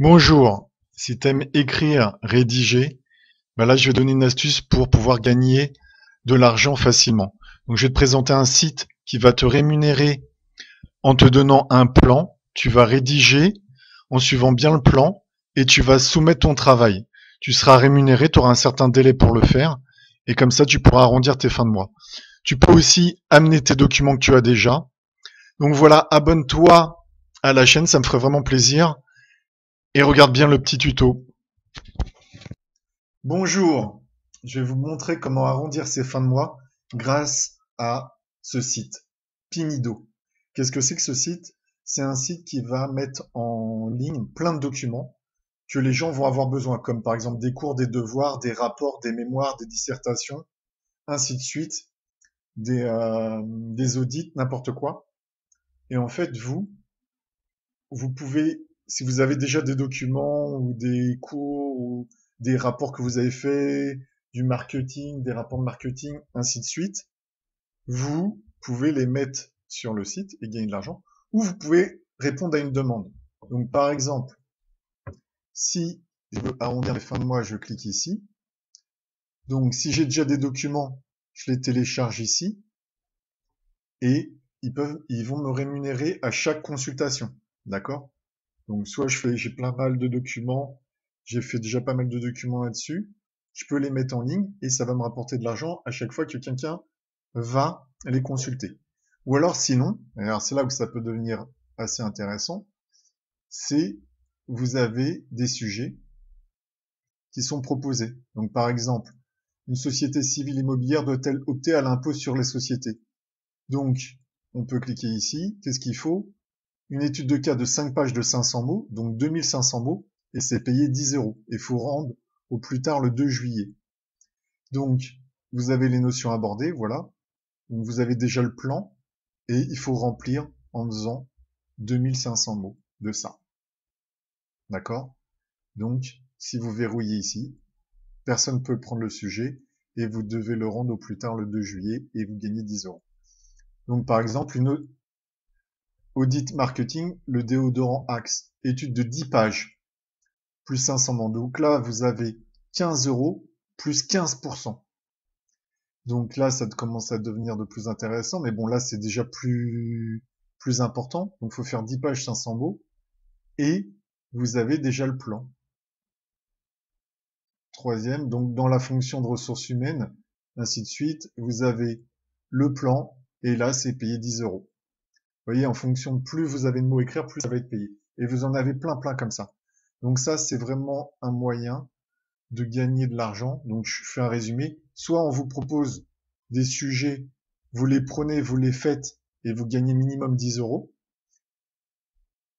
Bonjour, si tu aimes écrire, rédiger, bah là je vais donner une astuce pour pouvoir gagner de l'argent facilement. Donc je vais te présenter un site qui va te rémunérer en te donnant un plan. Tu vas rédiger en suivant bien le plan et tu vas soumettre ton travail. Tu seras rémunéré, tu auras un certain délai pour le faire et comme ça tu pourras arrondir tes fins de mois. Tu peux aussi amener tes documents que tu as déjà. Donc voilà, abonne-toi à la chaîne, ça me ferait vraiment plaisir et regarde bien le petit tuto. Bonjour, je vais vous montrer comment arrondir ses fins de mois grâce à ce site, Pinido. Qu'est-ce que c'est que ce site? C'est un site qui va mettre en ligne plein de documents que les gens vont avoir besoin, comme par exemple des cours, des devoirs, des rapports, des mémoires, des dissertations, ainsi de suite, des audits, n'importe quoi. Et en fait, vous pouvez, si vous avez déjà des documents ou des cours ou des rapports que vous avez faits, du marketing, des rapports de marketing, ainsi de suite, vous pouvez les mettre sur le site et gagner de l'argent, ou vous pouvez répondre à une demande. Donc, par exemple, si je veux arrondir les fins de mois, je clique ici. Donc, si j'ai déjà des documents, je les télécharge ici et ils vont me rémunérer à chaque consultation. D'accord? Donc soit j'ai plein mal de documents, j'ai fait déjà pas mal de documents là-dessus, je peux les mettre en ligne et ça va me rapporter de l'argent à chaque fois que quelqu'un va les consulter. Ou alors sinon, et alors c'est là où ça peut devenir assez intéressant, c'est vous avez des sujets qui sont proposés. Donc par exemple, une société civile immobilière doit-elle opter à l'impôt sur les sociétés? Donc on peut cliquer ici, qu'est-ce qu'il faut? Une étude de cas de 5 pages de 500 mots, donc 2500 mots, et c'est payé 10 euros. Il faut rendre au plus tard le 2 juillet. Donc, vous avez les notions abordées, voilà. Donc, vous avez déjà le plan, et il faut remplir en faisant 2500 mots de ça. D'accord? Donc, si vous verrouillez ici, personne ne peut prendre le sujet, et vous devez le rendre au plus tard le 2 juillet, et vous gagnez 10 euros. Donc, par exemple, une audit marketing, le déodorant Axe, étude de 10 pages, plus 500 mots. Donc là, vous avez 15 euros plus 15%. Donc là, ça commence à devenir de plus intéressant. Mais bon, là, c'est déjà plus important. Donc, il faut faire 10 pages 500 mots. Et vous avez déjà le plan. Troisième, donc dans la fonction de ressources humaines, ainsi de suite, vous avez le plan. Et là, c'est payé 10 euros. Vous voyez, en fonction de plus vous avez de mots à écrire, plus ça va être payé. Et vous en avez plein comme ça. Donc ça, c'est vraiment un moyen de gagner de l'argent. Donc je fais un résumé. Soit on vous propose des sujets, vous les prenez, vous les faites et vous gagnez minimum 10 euros.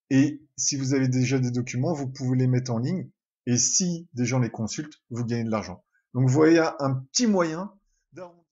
Et si vous avez déjà des documents, vous pouvez les mettre en ligne. Et si des gens les consultent, vous gagnez de l'argent. Donc vous voyez un petit moyen d'arrondir